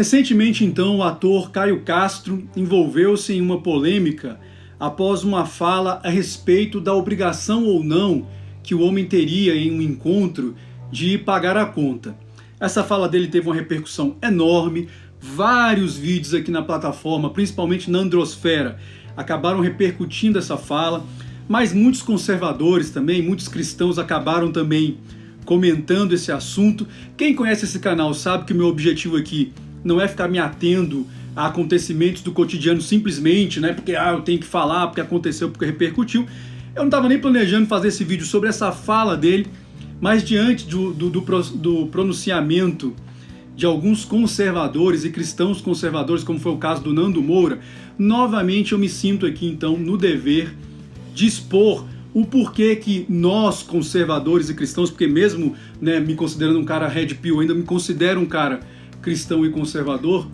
Recentemente, então, o ator Caio Castro envolveu-se em uma polêmica após uma fala a respeito da obrigação ou não que o homem teria em um encontro de pagar a conta. Essa fala dele teve uma repercussão enorme, vários vídeos aqui na plataforma, principalmente na Androsfera, acabaram repercutindo essa fala, mas muitos conservadores também, muitos cristãos acabaram também comentando esse assunto. Quem conhece esse canal sabe que o meu objetivo aqui não é ficar me atendo a acontecimentos do cotidiano simplesmente, né? Porque eu tenho que falar, porque aconteceu, porque repercutiu. Eu não estava nem planejando fazer esse vídeo sobre essa fala dele, mas diante do pronunciamento de alguns conservadores e cristãos conservadores, como foi o caso do Nando Moura, novamente eu me sinto aqui então no dever de expor o porquê que nós, conservadores e cristãos, porque mesmo, né, me considerando um cara red pill, ainda me considero um cara cristão e conservador,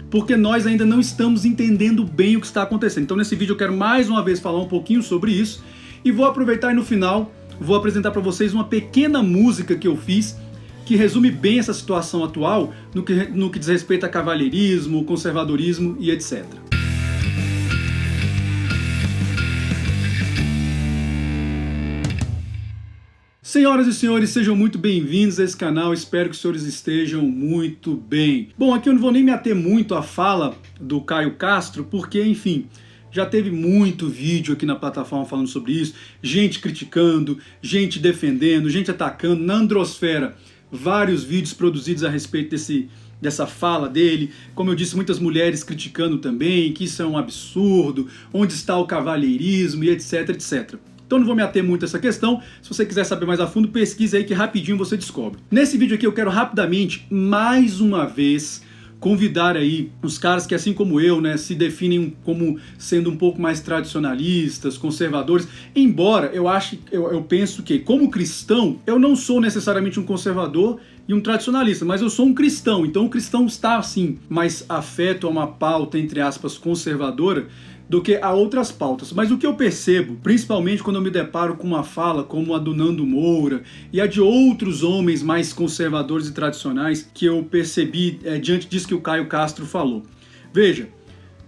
porque nós ainda não estamos entendendo bem o que está acontecendo. Então nesse vídeo eu quero mais uma vez falar um pouquinho sobre isso e vou aproveitar e no final vou apresentar para vocês uma pequena música que eu fiz que resume bem essa situação atual no que diz respeito a cavalheirismo, conservadorismo e etc. Senhoras e senhores, sejam muito bem-vindos a esse canal, espero que os senhores estejam muito bem. Bom, aqui eu não vou nem me ater muito à fala do Caio Castro, porque, enfim, já teve muito vídeo aqui na plataforma falando sobre isso, gente criticando, gente defendendo, gente atacando, na Androsfera, vários vídeos produzidos a respeito dessa fala dele, como eu disse, muitas mulheres criticando também, que isso é um absurdo, onde está o cavalheirismo e etc, etc. Então não vou me ater muito a essa questão, se você quiser saber mais a fundo, pesquise aí que rapidinho você descobre. Nesse vídeo aqui eu quero rapidamente, mais uma vez, convidar aí os caras que, assim como eu, né, se definem como sendo um pouco mais tradicionalistas, conservadores, embora eu penso que, como cristão, eu não sou necessariamente um conservador e um tradicionalista, mas eu sou um cristão, então o cristão está, assim, mais afeto a uma pauta, entre aspas, conservadora, do que a outras pautas. Mas o que eu percebo, principalmente quando eu me deparo com uma fala como a do Nando Moura e a de outros homens mais conservadores e tradicionais que eu percebi diante disso que o Caio Castro falou. Veja,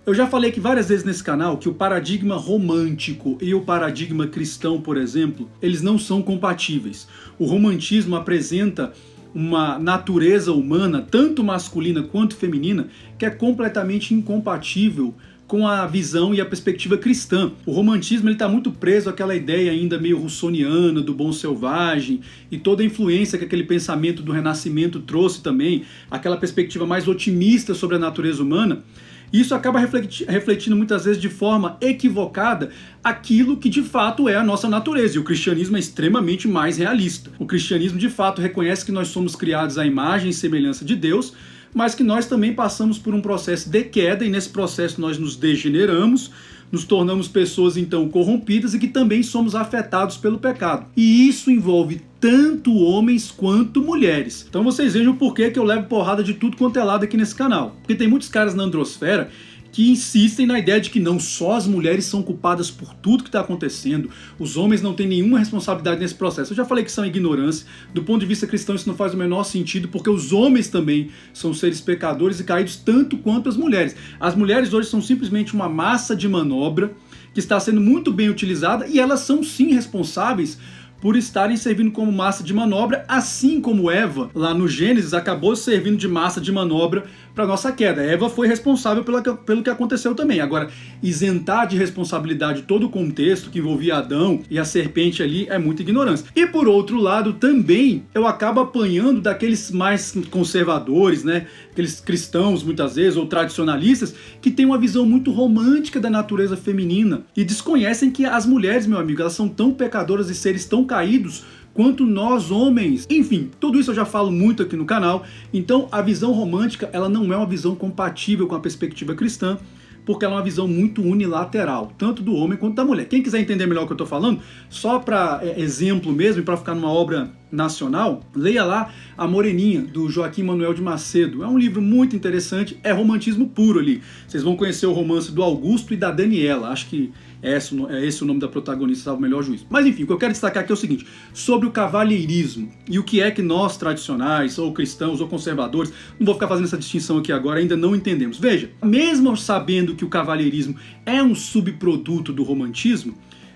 eu já falei aqui várias vezes nesse canal que o paradigma romântico e o paradigma cristão, por exemplo, eles não são compatíveis. O romantismo apresenta uma natureza humana, tanto masculina quanto feminina, que é completamente incompatível com a visão e a perspectiva cristã. O romantismo está muito preso àquela ideia ainda meio russoniana do bom selvagem e toda a influência que aquele pensamento do Renascimento trouxe também, aquela perspectiva mais otimista sobre a natureza humana. E isso acaba refletindo muitas vezes de forma equivocada aquilo que de fato é a nossa natureza. E o cristianismo é extremamente mais realista. O cristianismo de fato reconhece que nós somos criados à imagem e semelhança de Deus, mas que nós também passamos por um processo de queda e nesse processo nós nos degeneramos, nos tornamos pessoas então corrompidas e que também somos afetados pelo pecado. E isso envolve tanto homens quanto mulheres. Então vocês vejam por que eu levo porrada de tudo quanto é lado aqui nesse canal. Porque tem muitos caras na Androsfera que insistem na ideia de que não só as mulheres são culpadas por tudo que está acontecendo, os homens não têm nenhuma responsabilidade nesse processo. Eu já falei que isso é uma ignorância, do ponto de vista cristão isso não faz o menor sentido, porque os homens também são seres pecadores e caídos tanto quanto as mulheres. As mulheres hoje são simplesmente uma massa de manobra que está sendo muito bem utilizada e elas são sim responsáveis por estarem servindo como massa de manobra, assim como Eva, lá no Gênesis, acabou servindo de massa de manobra para nossa queda. Eva foi responsável pelo que aconteceu também. Agora, isentar de responsabilidade todo o contexto que envolvia Adão e a serpente ali é muita ignorância. E por outro lado, também, eu acabo apanhando daqueles mais conservadores, né? Aqueles cristãos, muitas vezes, ou tradicionalistas, que têm uma visão muito romântica da natureza feminina e desconhecem que as mulheres, meu amigo, elas são tão pecadoras e seres tão caídos quanto nós homens. Enfim, tudo isso eu já falo muito aqui no canal. Então a visão romântica, ela não é uma visão compatível com a perspectiva cristã, porque ela é uma visão muito unilateral, tanto do homem quanto da mulher. Quem quiser entender melhor o que eu estou falando, só para exemplo mesmo, e para ficar numa obra nacional, leia lá A Moreninha, do Joaquim Manuel de Macedo. É um livro muito interessante, é romantismo puro ali. Vocês vão conhecer o romance do Augusto e da Daniela, acho que é esse o nome da protagonista, salvo o melhor juízo. Mas enfim, o que eu quero destacar aqui é o seguinte, sobre o cavalheirismo e o que é que nós tradicionais, ou cristãos, ou conservadores, não vou ficar fazendo essa distinção aqui agora, ainda não entendemos. Veja, mesmo sabendo que o cavalheirismo é um subproduto do romantismo,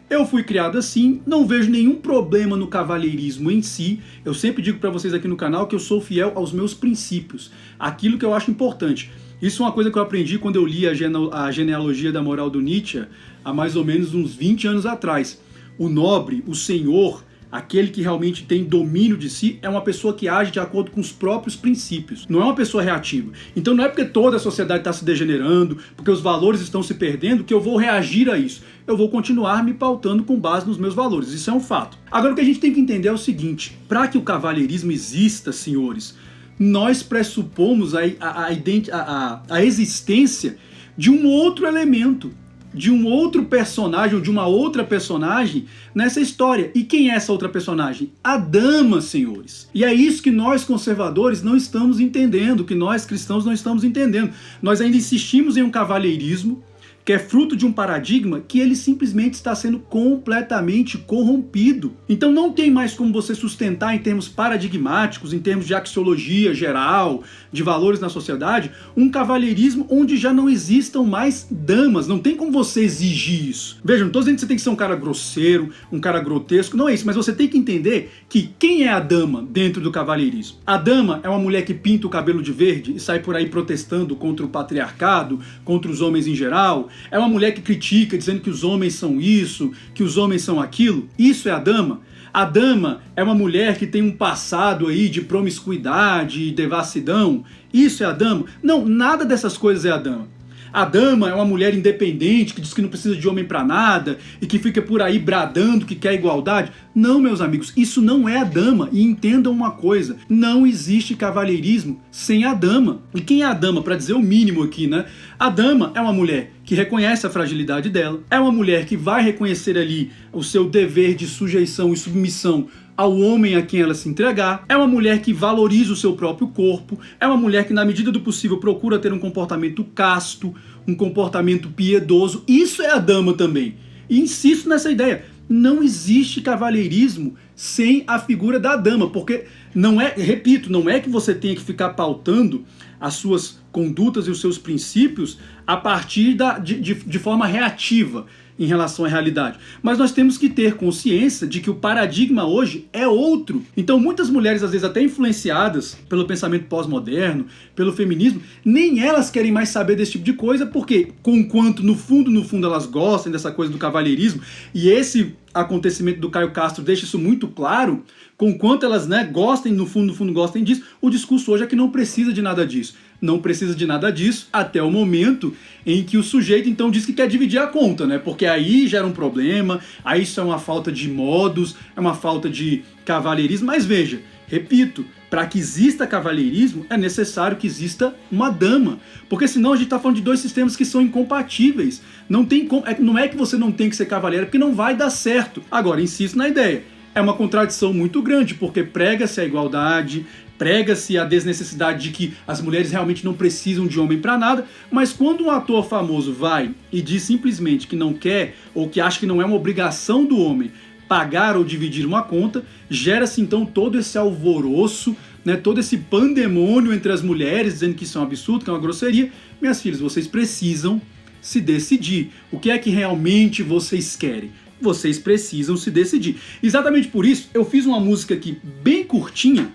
eu fui criado assim, não vejo nenhum problema no cavalheirismo em si. Eu sempre digo para vocês aqui no canal que eu sou fiel aos meus princípios, aquilo que eu acho importante. Isso é uma coisa que eu aprendi quando eu li a genealogia da moral do Nietzsche, há mais ou menos uns 20 anos atrás. O nobre, o senhor, aquele que realmente tem domínio de si, é uma pessoa que age de acordo com os próprios princípios, não é uma pessoa reativa. Então não é porque toda a sociedade está se degenerando, porque os valores estão se perdendo, que eu vou reagir a isso. Eu vou continuar me pautando com base nos meus valores, isso é um fato. Agora o que a gente tem que entender é o seguinte, para que o cavalheirismo exista, senhores, nós pressupomos a existência de um outro elemento, de um outro personagem, ou de uma outra personagem nessa história. E quem é essa outra personagem? A dama, senhores. E é isso que nós conservadores não estamos entendendo, que nós cristãos não estamos entendendo. Nós ainda insistimos em um cavalheirismo, que é fruto de um paradigma que ele simplesmente está sendo completamente corrompido. Então não tem mais como você sustentar em termos paradigmáticos, em termos de axiologia geral, de valores na sociedade, um cavalheirismo onde já não existam mais damas. Não tem como você exigir isso. Veja, não estou dizendo que você tem que ser um cara grosseiro, um cara grotesco, não é isso, mas você tem que entender que quem é a dama dentro do cavalheirismo? A dama é uma mulher que pinta o cabelo de verde e sai por aí protestando contra o patriarcado, contra os homens em geral. É uma mulher que critica, dizendo que os homens são isso, que os homens são aquilo. Isso é a dama. A dama é uma mulher que tem um passado aí de promiscuidade e devassidão. Isso é a dama? Não, nada dessas coisas é a dama. A dama é uma mulher independente que diz que não precisa de homem pra nada e que fica por aí bradando que quer igualdade. Não, meus amigos, isso não é a dama. E entendam uma coisa, não existe cavalheirismo sem a dama. E quem é a dama, para dizer o mínimo aqui, né? A dama é uma mulher que reconhece a fragilidade dela, é uma mulher que vai reconhecer ali o seu dever de sujeição e submissão ao homem a quem ela se entregar, é uma mulher que valoriza o seu próprio corpo, é uma mulher que na medida do possível procura ter um comportamento casto, um comportamento piedoso. Isso é a dama também. E insisto nessa ideia, não existe cavalheirismo sem a figura da dama, porque não é, repito, não é que você tenha que ficar pautando as suas condutas e os seus princípios a partir de forma reativa em relação à realidade. Mas nós temos que ter consciência de que o paradigma hoje é outro. Então muitas mulheres, às vezes até influenciadas pelo pensamento pós-moderno, pelo feminismo, nem elas querem mais saber desse tipo de coisa, porque conquanto no fundo elas gostam dessa coisa do cavalheirismo, e esse acontecimento do Caio Castro deixa isso muito claro, conquanto elas gostem, no fundo gostem disso, o discurso hoje é que não precisa de nada disso. Não precisa de nada disso até o momento em que o sujeito então diz que quer dividir a conta, né? Porque aí gera um problema, aí isso é uma falta de modos, é uma falta de cavalheirismo. Mas veja, repito, para que exista cavalheirismo é necessário que exista uma dama, porque senão a gente está falando de dois sistemas que são incompatíveis. Não tem como, não é que você não tem que ser cavalheiro, porque não vai dar certo. Agora, insisto na ideia, é uma contradição muito grande, porque prega-se a igualdade, prega-se a desnecessidade de que as mulheres realmente não precisam de homem para nada, mas quando um ator famoso vai e diz simplesmente que não quer, ou que acha que não é uma obrigação do homem pagar ou dividir uma conta, gera-se então todo esse alvoroço, todo esse pandemônio entre as mulheres, dizendo que isso é um absurdo, que é uma grosseria. Minhas filhas, vocês precisam se decidir. O que é que realmente vocês querem? Vocês precisam se decidir. Exatamente por isso, eu fiz uma música aqui bem curtinha.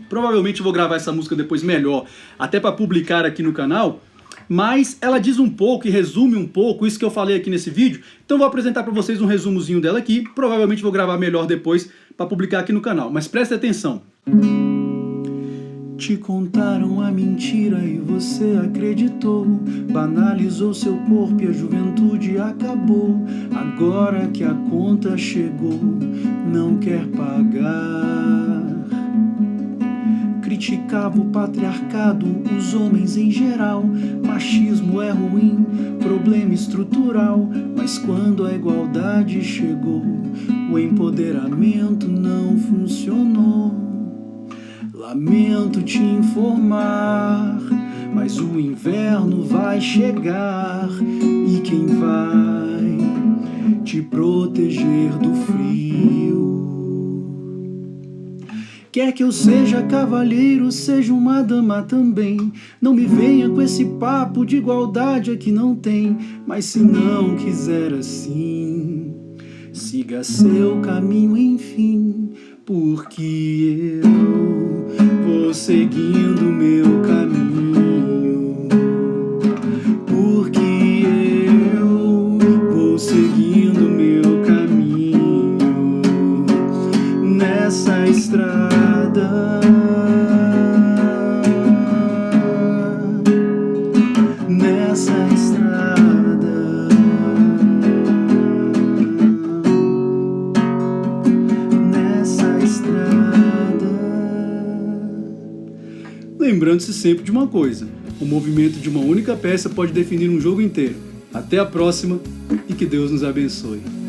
Provavelmente eu vou gravar essa música depois melhor, até para publicar aqui no canal, mas ela diz um pouco e resume um pouco isso que eu falei aqui nesse vídeo, então vou apresentar para vocês um resumozinho dela aqui, provavelmente vou gravar melhor depois para publicar aqui no canal, mas preste atenção. Te contaram a mentira e você acreditou, banalizou seu corpo e a juventude acabou, agora que a conta chegou, não quer pagar. criticava o patriarcado, os homens em geral. Machismo é ruim, problema estrutural. Mas quando a igualdade chegou, o empoderamento não funcionou. Lamento te informar, mas o inverno vai chegar. E quem vai te proteger do frio? Quer que eu seja cavalheiro, seja uma dama também. Não me venha com esse papo de igualdade aqui não tem. Mas se não quiser assim, siga seu caminho enfim. Porque eu vou seguindo meu caminho. Porque eu vou seguindo meu caminho nessa estrada. Nessa estrada, nessa estrada. Lembrando-se sempre de uma coisa: o movimento de uma única peça pode definir um jogo inteiro. Até a próxima e que Deus nos abençoe.